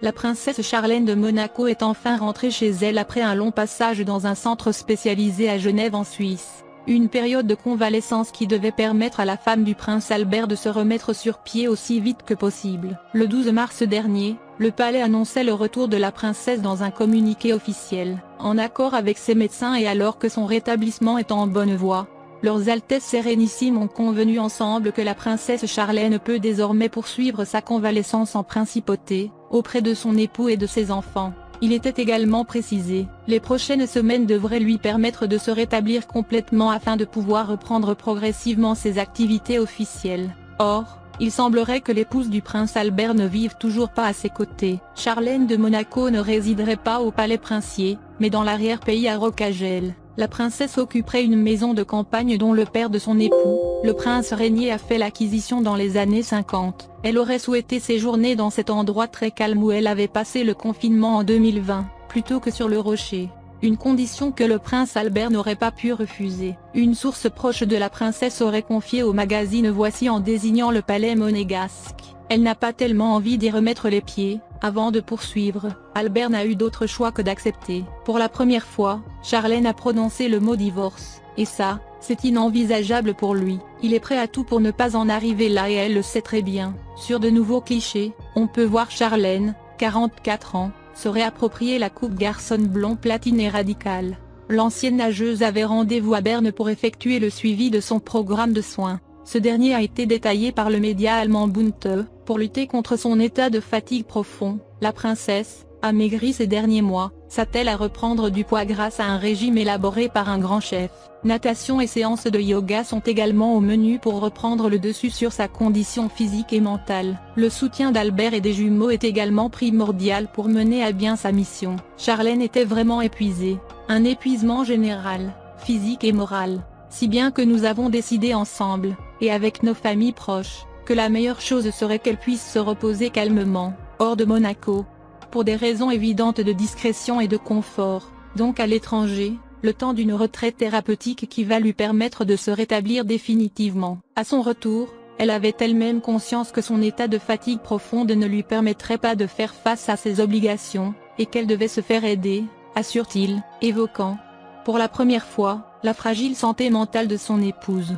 La princesse Charlène de Monaco est enfin rentrée chez elle après un long passage dans un centre spécialisé à Genève en Suisse. Une période de convalescence qui devait permettre à la femme du prince Albert de se remettre sur pied aussi vite que possible. Le 12 mars dernier, le palais annonçait le retour de la princesse dans un communiqué officiel. En accord avec ses médecins et alors que son rétablissement est en bonne voie, leurs Altesses Sérénissimes ont convenu ensemble que la princesse Charlène peut désormais poursuivre sa convalescence en principauté, auprès de son époux et de ses enfants. Il était également précisé, les prochaines semaines devraient lui permettre de se rétablir complètement afin de pouvoir reprendre progressivement ses activités officielles. Or, il semblerait que l'épouse du prince Albert ne vive toujours pas à ses côtés. Charlène de Monaco ne résiderait pas au palais princier, mais dans l'arrière-pays à Rocagel. La princesse occuperait une maison de campagne dont le père de son époux, le prince Régnier, a fait l'acquisition dans les années 50. Elle aurait souhaité séjourner dans cet endroit très calme où elle avait passé le confinement en 2020, plutôt que sur le rocher. Une condition que le prince Albert n'aurait pas pu refuser. Une source proche de la princesse aurait confié au magazine Voici en désignant le palais monégasque. Elle n'a pas tellement envie d'y remettre les pieds. Avant de poursuivre, Albert n'a eu d'autre choix que d'accepter. Pour la première fois, Charlène a prononcé le mot divorce, et ça, c'est inenvisageable pour lui. Il est prêt à tout pour ne pas en arriver là et elle le sait très bien. Sur de nouveaux clichés, on peut voir Charlène, 44 ans, se réapproprier la coupe garçon blond platiné radical. L'ancienne nageuse avait rendez-vous à Berne pour effectuer le suivi de son programme de soins. Ce dernier a été détaillé par le média allemand Bunte. Pour lutter contre son état de fatigue profond, la princesse a maigri ces derniers mois, s'attelle à reprendre du poids grâce à un régime élaboré par un grand chef. Natation et séances de yoga sont également au menu pour reprendre le dessus sur sa condition physique et mentale. Le soutien d'Albert et des jumeaux est également primordial pour mener à bien sa mission. Charlène était vraiment épuisée, un épuisement général, physique et moral, si bien que nous avons décidé ensemble, et avec nos familles proches, que la meilleure chose serait qu'elle puisse se reposer calmement, hors de Monaco, pour des raisons évidentes de discrétion et de confort, donc à l'étranger, le temps d'une retraite thérapeutique qui va lui permettre de se rétablir définitivement. À son retour, elle avait elle-même conscience que son état de fatigue profonde ne lui permettrait pas de faire face à ses obligations, et qu'elle devait se faire aider, assure-t-il, évoquant, pour la première fois, la fragile santé mentale de son épouse.